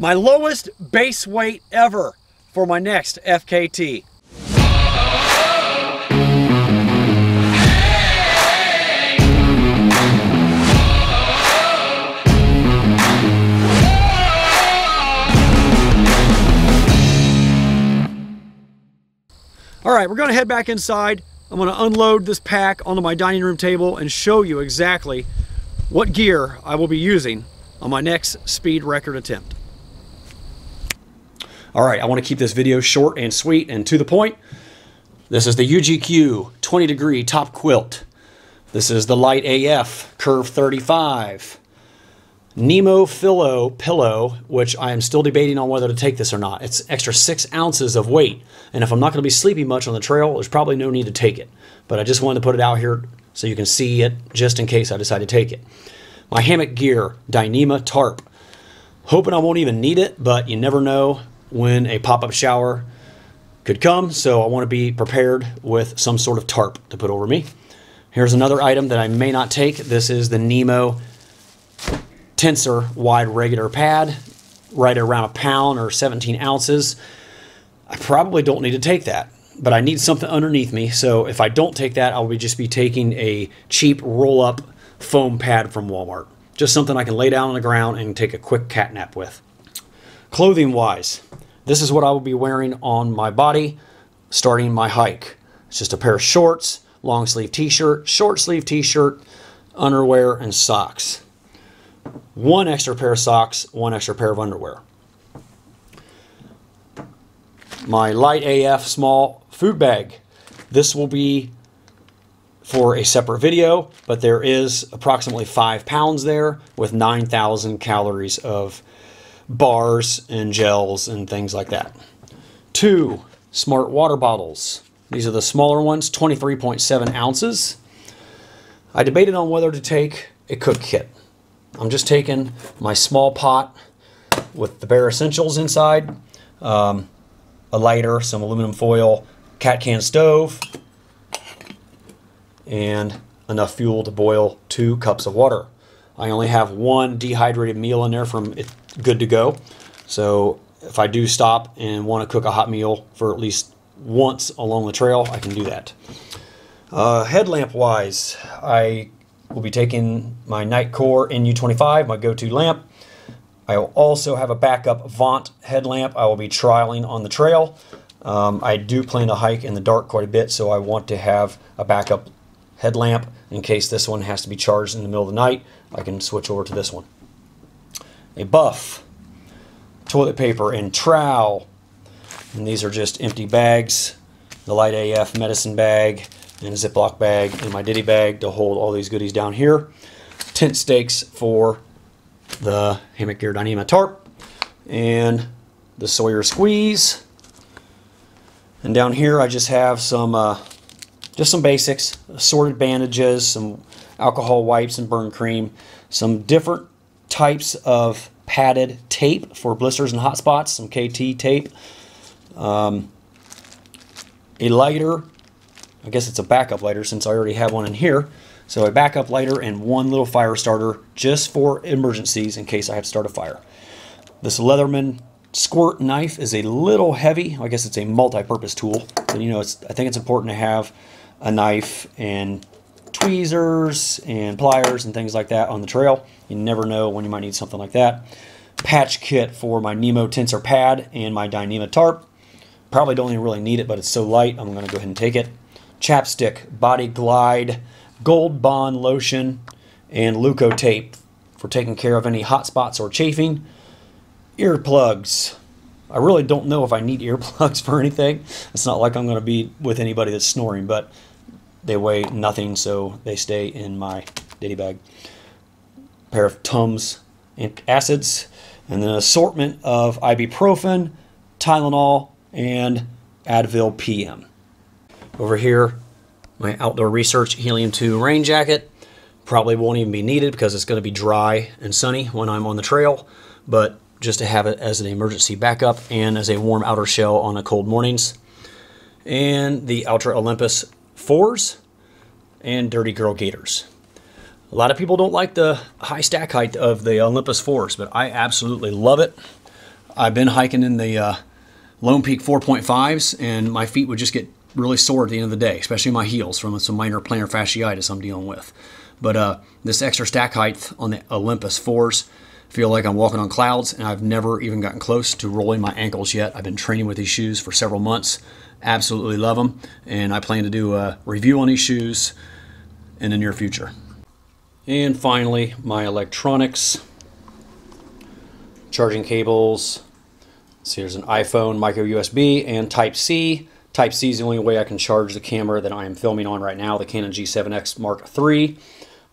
My lowest base weight ever for my next FKT. All right, we're gonna head back inside. I'm gonna unload this pack onto my dining room table and show you exactly what gear I will be using on my next speed record attempt. All right, I wanna keep this video short and sweet and to the point. This is the UGQ 20 degree top quilt. This is the Light AF Curve 35. Nemo Philo pillow, which I am still debating on whether to take this or not. It's extra 6 ounces of weight, and if I'm not going to be sleeping much on the trail, there's probably no need to take it. But I just wanted to put it out here so you can see it, just in case I decide to take it. My hammock gear, Dyneema tarp. Hoping I won't even need it, but you never know when a pop-up shower could come, so I want to be prepared with some sort of tarp to put over me. Here's another item that I may not take. This is the Nemo Tensor wide regular pad, right around a pound or 17 ounces. I probably don't need to take that, but I need something underneath me. So if I don't take that, I'll just be taking a cheap roll-up foam pad from Walmart. Just something I can lay down on the ground and take a quick cat nap with. Clothing-wise, this is what I will be wearing on my body starting my hike. It's just a pair of shorts, long sleeve t-shirt, short sleeve t-shirt, underwear, and socks. One extra pair of socks, one extra pair of underwear. My Light AF small food bag. This will be for a separate video, but there is approximately 5 pounds there with 9,000 calories of bars and gels and things like that. 2 smart water bottles. These are the smaller ones, 23.7 ounces. I debated on whether to take a cook kit. I'm just taking my small pot with the bare essentials inside, a lighter, some aluminum foil, cat can stove, and enough fuel to boil 2 cups of water. I only have 1 dehydrated meal in there from it good to go. So if I do stop and want to cook a hot meal for at least once along the trail, I can do that. Headlamp wise, I will be taking my Nightcore NU25, my go-to lamp. I will also have a backup Vaunt headlamp I will be trialing on the trail. I do plan to hike in the dark quite a bit, so I want to have a backup headlamp in case this one has to be charged in the middle of the night. I can switch over to this one. A buff, toilet paper, and trowel. And these are just empty bags. The Light AF medicine bag, and a Ziploc bag, and my ditty bag to hold all these goodies down here. Tent stakes for the Hammock Gear Dyneema tarp, and the Sawyer squeeze. And down here I just have some basics, assorted bandages, some alcohol wipes and burn cream, some different types of padded tape for blisters and hot spots, some KT tape, a lighter. I guess it's a backup lighter since I already have one in here. So a backup lighter and 1 little fire starter just for emergencies in case I have to start a fire. This Leatherman squirt knife is a little heavy. I guess it's a multi-purpose tool. But you know, I think it's important to have a knife and tweezers and pliers and things like that on the trail. You never know when you might need something like that. Patch kit for my Nemo Tensor pad and my Dyneema tarp. Probably don't even really need it, but it's so light, I'm going to go ahead and take it. Chapstick, Body Glide, Gold Bond lotion, and Leuco tape for taking care of any hot spots or chafing. Earplugs. I really don't know if I need earplugs for anything. It's not like I'm going to be with anybody that's snoring, but they weigh nothing, so they stay in my ditty bag. Pair of Tums acids, and then an assortment of ibuprofen, Tylenol, and Advil PM. Over here, my Outdoor Research Helium 2 rain jacket. Probably won't even be needed because it's going to be dry and sunny when I'm on the trail, but just to have it as an emergency backup and as a warm outer shell on the cold mornings. And the Ultra Olympus 4s and Dirty Girl Gaiters. A lot of people don't like the high stack height of the Olympus 4s, but I absolutely love it. I've been hiking in the Lone Peak 4.5s, and my feet would just get really sore at the end of the day, especially my heels from some minor plantar fasciitis I'm dealing with. But this extra stack height on the Olympus 4s, feel like I'm walking on clouds, and I've never even gotten close to rolling my ankles yet. I've been training with these shoes for several months. Absolutely love them, and I plan to do a review on these shoes in the near future. And finally, my electronics. Charging cables. So here's an iPhone, micro USB, and Type-C. Type-C is the only way I can charge the camera that I am filming on right now, the Canon G7X Mark III.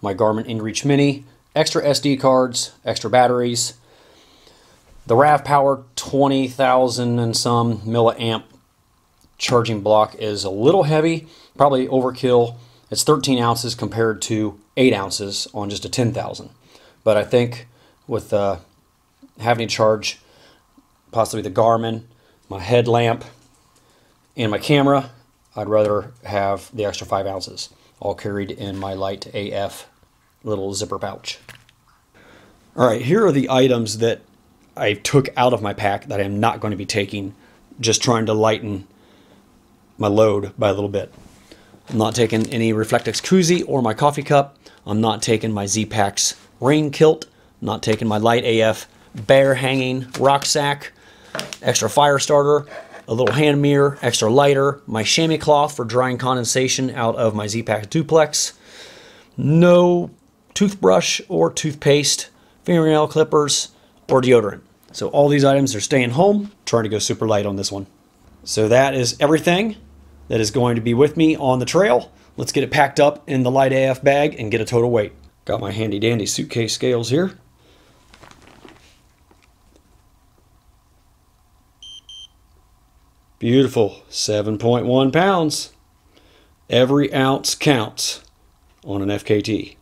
My Garmin InReach Mini, extra SD cards, extra batteries. The RAV Power 20,000 and some milliamp charging block is a little heavy, probably overkill. It's 13 ounces compared to 8 ounces on just a 10,000. But I think with having to charge possibly the Garmin, my headlamp, and my camera, I'd rather have the extra 5 ounces, all carried in my light AF little zipper pouch. All right, here are the items that I took out of my pack that I am not going to be taking, just trying to lighten my load by a little bit. I'm not taking any Reflectix koozie or my coffee cup. I'm not taking my Z-Packs rain kilt. I'm not taking my light AF bear hanging rucksack, extra fire starter, a little hand mirror, extra lighter, my chamois cloth for drying condensation out of my Z-Pack duplex, no toothbrush or toothpaste, fingernail clippers, or deodorant. So all these items are staying home, trying to go super light on this one. So that is everything that is going to be with me on the trail. Let's get it packed up in the light AF bag and get a total weight. Got my handy dandy suitcase scales here. Beautiful, 7.1 pounds. Every ounce counts on an FKT.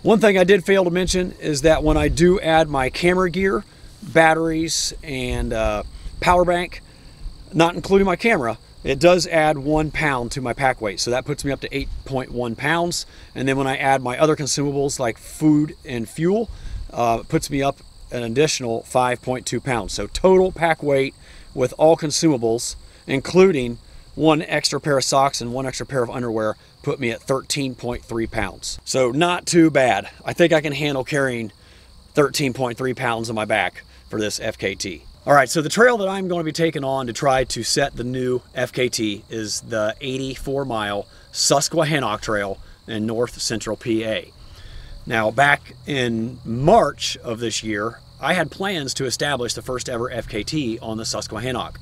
One thing I did fail to mention is that when I do add my camera gear, batteries, and power bank, not including my camera, it does add 1 pound to my pack weight. So that puts me up to 8.1 pounds. And then when I add my other consumables like food and fuel, it puts me up an additional 5.2 pounds. So total pack weight with all consumables, including 1 extra pair of socks and 1 extra pair of underwear, put me at 13.3 pounds. So not too bad. I think I can handle carrying 13.3 pounds on my back for this FKT. All right, so the trail that I'm going to be taking on to try to set the new FKT is the 84-mile Susquehannock Trail in north central PA. Now, back in March of this year, I had plans to establish the first ever FKT on the Susquehannock,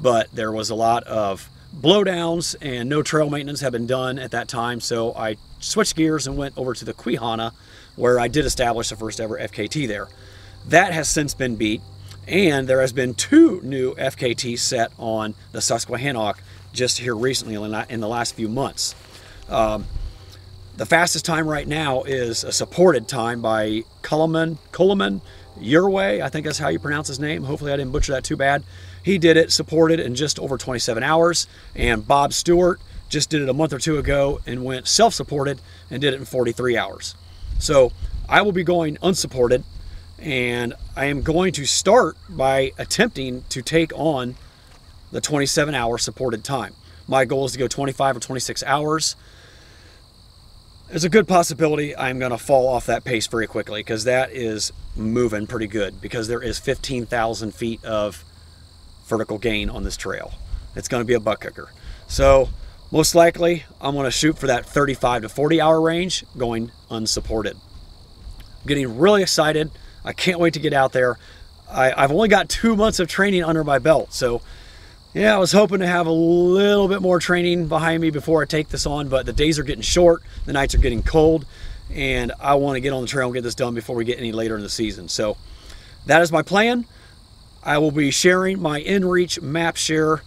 but there was a lot of blowdowns and no trail maintenance had been done at that time, so I switched gears and went over to the Susquehannock, where I did establish the first ever FKT there. That has since been beat, and there has been 2 new FKTs set on the Susquehannock just here recently in the last few months. The fastest time right now is a supported time by Coleman Your Way, I think that's how you pronounce his name. Hopefully I didn't butcher that too bad. He did it supported in just over 27 hours. And Bob Stewart just did it a month or 2 ago and went self-supported and did it in 43 hours. So I will be going unsupported, and I am going to start by attempting to take on the 27-hour supported time. My goal is to go 25 or 26 hours. There's a good possibility I'm going to fall off that pace very quickly, because that is moving pretty good, because there is 15,000 feet of vertical gain on this trail. It's going to be a butt kicker. So most likely I'm going to shoot for that 35 to 40 hour range going unsupported. I'm getting really excited. I can't wait to get out there. I've only got 2 months of training under my belt, so yeah, I was hoping to have a little bit more training behind me before I take this on, but the days are getting short, the nights are getting cold, and I want to get on the trail and get this done before we get any later in the season. So that is my plan. I will be sharing my InReach map share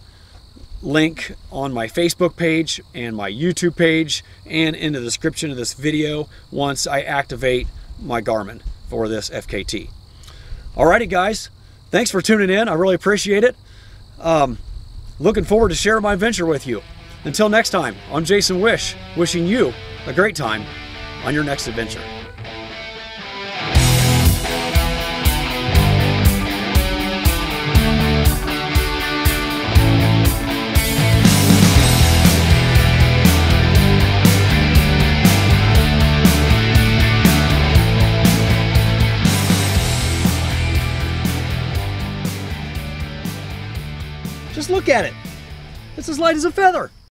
link on my Facebook page and my YouTube page and in the description of this video once I activate my Garmin for this FKT. Alrighty guys, thanks for tuning in. I really appreciate it. Looking forward to sharing my adventure with you. Until next time, I'm Jason Wish, wishing you a great time on your next adventure. Just look at it. It's as light as a feather.